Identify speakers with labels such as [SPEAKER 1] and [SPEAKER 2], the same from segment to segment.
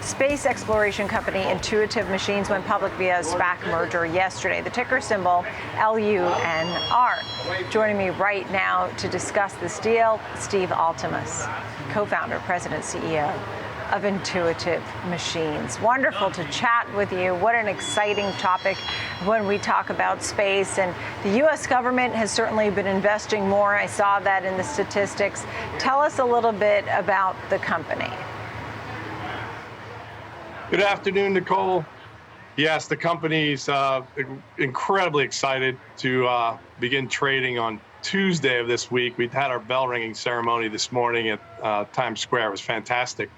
[SPEAKER 1] Space exploration company Intuitive Machines went public via a SPAC merger yesterday. The ticker symbol LUNR. Joining me right now to discuss this deal, Steve Altemus, co-founder, president, CEO of Intuitive Machines. Wonderful to chat with you. What an exciting topic when we talk about space. And the U.S. government has certainly been investing more. I saw that in the statistics. Tell us a little bit about the company.
[SPEAKER 2] Good afternoon, Nicole. Yes, the company's incredibly excited to begin trading on Tuesday of this week. We've had our bell ringing ceremony this morning at Times Square. It was fantastic.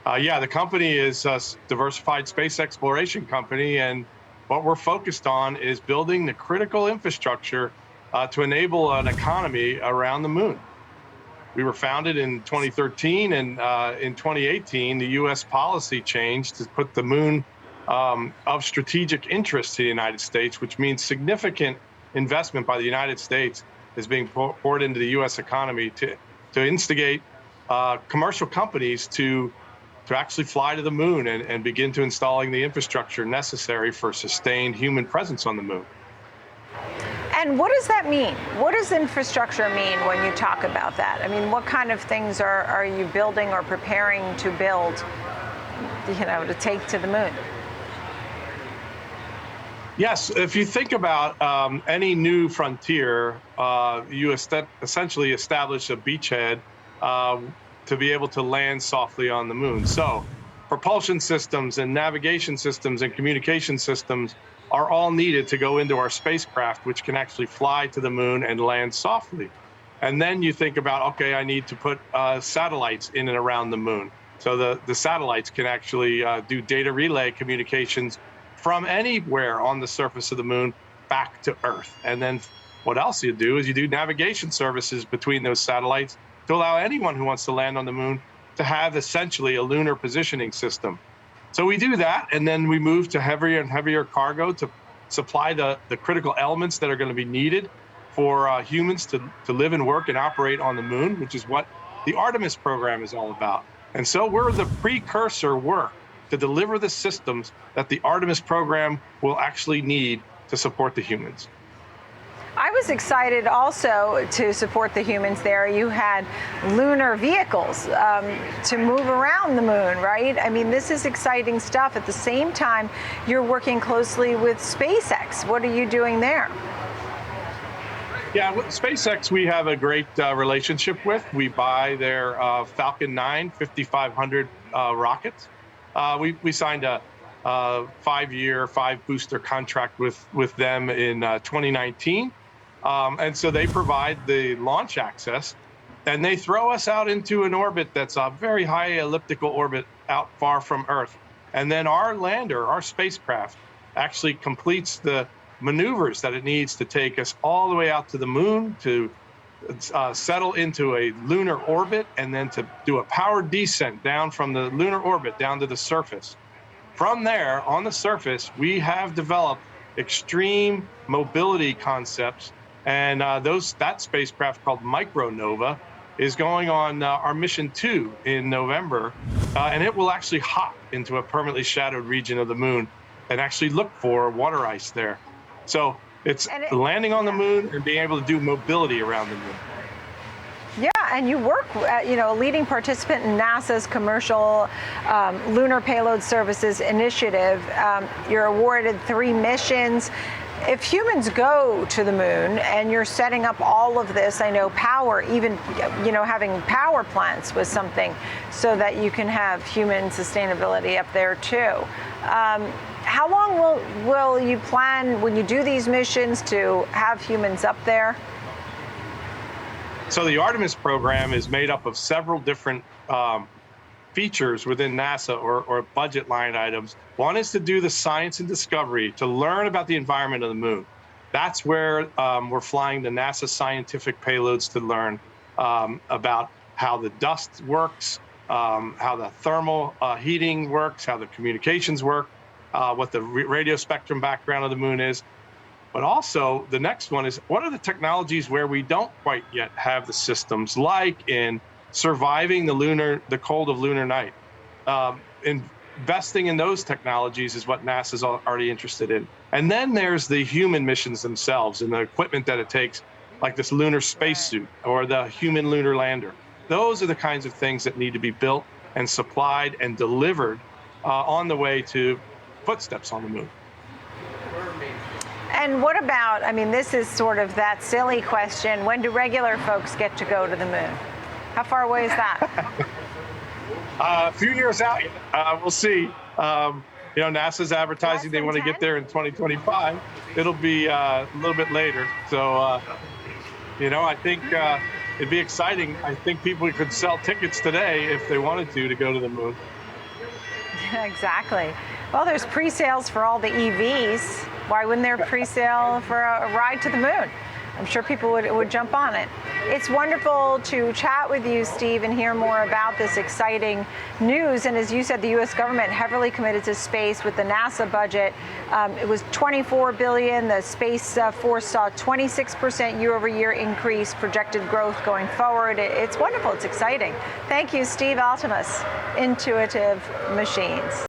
[SPEAKER 2] Yeah, the company is a diversified space exploration company, and what we're focused on is building the critical infrastructure to enable an economy around the moon. We were founded in 2013, and in 2018, the U.S. policy changed to put the moon of strategic interest to the United States, which means significant investment by the United States is being poured into the U.S. economy to instigate commercial companies to actually fly to the moon and begin to installing the infrastructure necessary for sustained human presence on the moon.
[SPEAKER 1] And what does that mean? What does infrastructure mean when you talk about that? I mean, what kind of things are you building or preparing to build, to take to the moon?
[SPEAKER 2] Yes, if you think about any new frontier, you essentially establish a beachhead to be able to land softly on the moon. So propulsion systems and navigation systems and communication systems are all needed to go into our spacecraft, which can actually fly to the moon and land softly. And then you think about, okay, I need to put satellites in and around the moon. So the satellites can actually do data relay communications from anywhere on the surface of the moon back to Earth. And then what else you do is you do navigation services between those satellites to allow anyone who wants to land on the moon to have essentially a lunar positioning system. So we do that, and then we move to heavier and heavier cargo to supply the critical elements that are going to be needed for humans to live and work and operate on the moon, which is what the Artemis program is all about. And so we're the precursor work to deliver the systems that the Artemis program will actually need to support the humans.
[SPEAKER 1] I was excited also to support the humans there. You had lunar vehicles to move around the moon, right? I mean, this is exciting stuff. At the same time, you're working closely with SpaceX. What are you doing there?
[SPEAKER 2] Yeah, with SpaceX, we have a great relationship with. We buy their Falcon 9 5500 rockets. We signed a 5-year, 5-booster contract with them in 2019. And so they provide the launch access, and they throw us out into an orbit that's a very high elliptical orbit out far from Earth. And then our lander, our spacecraft, actually completes the maneuvers that it needs to take us all the way out to the moon, to settle into a lunar orbit, and then to do a powered descent down from the lunar orbit down to the surface. From there, on the surface, we have developed extreme mobility concepts. And that spacecraft called Micronova is going on our mission 2 in November, and it will actually hop into a permanently shadowed region of the moon and actually look for water ice there. So it's landing on the moon and being able to do mobility around the moon.
[SPEAKER 1] Yeah, and you work, a leading participant in NASA's Commercial Lunar Payload Services initiative. You're awarded 3 missions. If humans go to the moon and you're setting up all of this, I know power, even, having power plants was something so that you can have human sustainability up there too. How long will you plan when you do these missions to have humans up there?
[SPEAKER 2] So the Artemis program is made up of several different features within NASA or budget line items. One is to do the science and discovery, to learn about the environment of the moon. That's where we're flying the NASA scientific payloads to learn about how the dust works, how the thermal heating works, how the communications work, what the radio spectrum background of the moon is. But also the next one is, what are the technologies where we don't quite yet have the systems, like in surviving the cold of lunar night, in investing in those technologies is what NASA's already interested in. And then there's the human missions themselves and the equipment that it takes, like this lunar spacesuit or the human lunar lander. Those are the kinds of things that need to be built and supplied and delivered on the way to footsteps on the moon.
[SPEAKER 1] And what about, I mean, this is sort of that silly question, when do regular folks get to go to the moon? How far away is that?
[SPEAKER 2] A few years out, we'll see. NASA's advertising they want to
[SPEAKER 1] 10?
[SPEAKER 2] get there in 2025. It'll be a little bit later. So, I think it'd be exciting. I think people could sell tickets today if they wanted to go to the moon.
[SPEAKER 1] Exactly. Well, there's pre-sales for all the EVs. Why wouldn't there pre-sale for a ride to the moon? I'm sure people would jump on it. It's wonderful to chat with you, Steve, and hear more about this exciting news. And as you said, the U.S. government heavily committed to space with the NASA budget. It was $24 billion. The Space Force saw 26% year-over-year increase, projected growth going forward. It's wonderful. It's exciting. Thank you, Steve Altemus, Intuitive Machines.